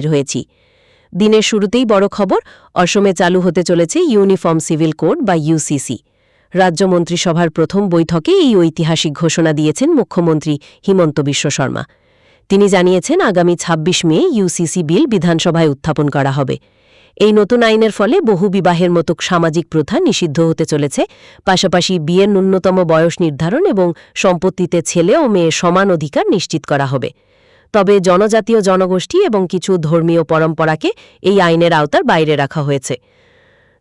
হয়েছি। দিনের শুরুতেই বড় খবর, অসমে চালু হতে চলেছে ইউনিফর্ম সিভিল কোড বা ইউসিসি। রাজ্য মন্ত্রিসভার প্রথম বৈঠকে এই ঐতিহাসিক ঘোষণা দিয়েছেন মুখ্যমন্ত্রী হিমন্ত বিশ্ব শর্মা। তিনি জানিয়েছেন আগামী ২৬ মে ইউসিসি বিল বিধানসভায় উত্থাপন করা হবে। এই নতুন আইনের ফলে বহুবিবাহের মতো সামাজিক প্রথা নিষিদ্ধ হতে চলেছে, পাশাপাশি বিয়ের ন্যূনতম বয়স নির্ধারণ এবং সম্পত্তিতে ছেলে ও মেয়ে সমান অধিকার নিশ্চিত করা হবে। তবে জনজাতীয় জনগোষ্ঠী এবং কিছু ধর্মীয় পরম্পরাকে এই আইনের আওতার বাইরে রাখা হয়েছে।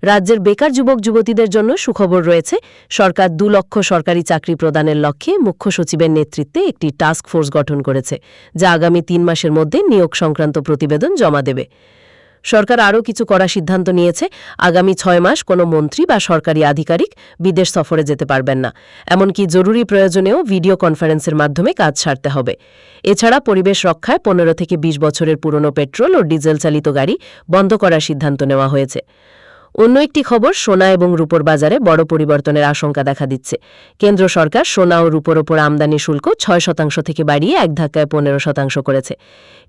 রাজ্যের বেকার যুবক যুবতীদের জন্য সুখবর রয়েছে। সরকার ২ লক্ষ সরকারি চাকরি প্রদানের লক্ষ্যে মুখ্য সচিবের নেতৃত্বে একটি টাস্ক ফোর্স গঠন করেছে, যা আগামী ৩ মাসের মধ্যে নিয়োগ সংক্রান্ত প্রতিবেদন জমা দেবে। সরকার আরও কিছু কড়া সিদ্ধান্ত নিয়েছে। আগামী ৬ মাস কোনো মন্ত্রী বা সরকারি আধিকারিক বিদেশ সফরে যেতে পারবেন না, এমনকি জরুরি প্রয়োজনেও ভিডিও কনফারেন্সের মাধ্যমে কাজ সারতে হবে। এছাড়া পরিবেশ রক্ষায় ১৫ থেকে ২০ বছরের পুরনো পেট্রোল ও ডিজেল চালিত গাড়ি বন্ধ করার সিদ্ধান্ত নেওয়া হয়েছে। অন্য একটি খবর, সোনা এবং রূপোর বাজারে বড় পরিবর্তনের আশঙ্কা দেখা দিচ্ছে। কেন্দ্র সরকার সোনা ও রূপোর ওপর আমদানি শুল্ক ৬% থেকে বাড়িয়ে এক ধাক্কায় ১৫% করেছে।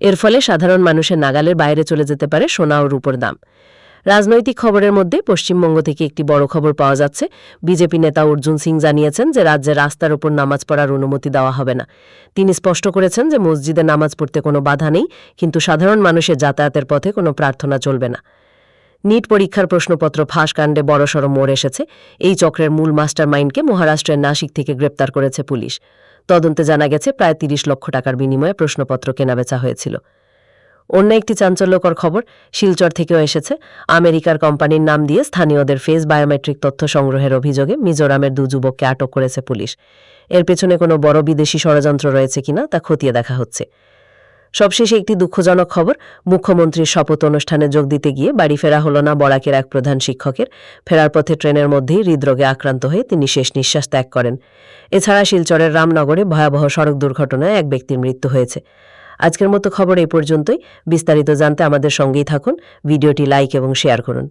এর ফলে সাধারণ মানুষের নাগালের বাইরে চলে যেতে পারে সোনা ও রূপোর দাম। রাজনৈতিক খবরের মধ্যে পশ্চিমবঙ্গ থেকে একটি বড় খবর পাওয়া যাচ্ছে। বিজেপি নেতা অর্জুন সিং জানিয়েছেন যে রাজ্যে রাস্তার ওপর নামাজ পড়ার অনুমতি দেওয়া হবে না। তিনি স্পষ্ট করেছেন যে মসজিদে নামাজ পড়তে কোনো বাধা নেই, কিন্তু সাধারণ মানুষের যাতায়াতের পথে কোনো প্রার্থনা চলবে না। নিট পরীক্ষার প্রশ্নপত্র ফাঁস কাণ্ডে বড়সড় মোড় এসেছে। এই চক্রের মূল মাস্টারমাইন্ডকে মহারাষ্ট্রের নাসিক থেকে গ্রেপ্তার করেছে পুলিশ। তদন্তে জানা গেছে প্রায় ৩০ লক্ষ টাকার বিনিময়ে প্রশ্নপত্র কেনাবেচা হয়েছিল। অন্য একটি চাঞ্চল্যকর খবর শিলচর থেকেও এসেছে। আমেরিকার কোম্পানির নাম দিয়ে স্থানীয়দের ফেস বায়োমেট্রিক তথ্য সংগ্রহের অভিযোগে মিজোরামের ২ যুবককে আটক করেছে পুলিশ। এর পেছনে কোনো বড় বিদেশি ষড়যন্ত্র রয়েছে কিনা তা খতিয়ে দেখা হচ্ছে। সবশেষে একটি দুঃখজনক খবর, মুখ্যমন্ত্রীর শপথ অনুষ্ঠানে যোগ দিতে গিয়ে বাড়ি ফেরা হল না বরাকের এক প্রধান শিক্ষকের। ফেরার পথে ট্রেনের মধ্যেই হৃদরোগে আক্রান্ত হয়ে তিনি শেষ নিঃশ্বাস ত্যাগ করেন। এছাড়া শিলচরের রামনগরে ভয়াবহ সড়ক দুর্ঘটনায় এক ব্যক্তির মৃত্যু হয়েছে। আজকের মতো খবর এই পর্যন্তই। বিস্তারিত জানতে আমাদের সঙ্গেই থাকুন। ভিডিওটি লাইক এবং শেয়ার করুন।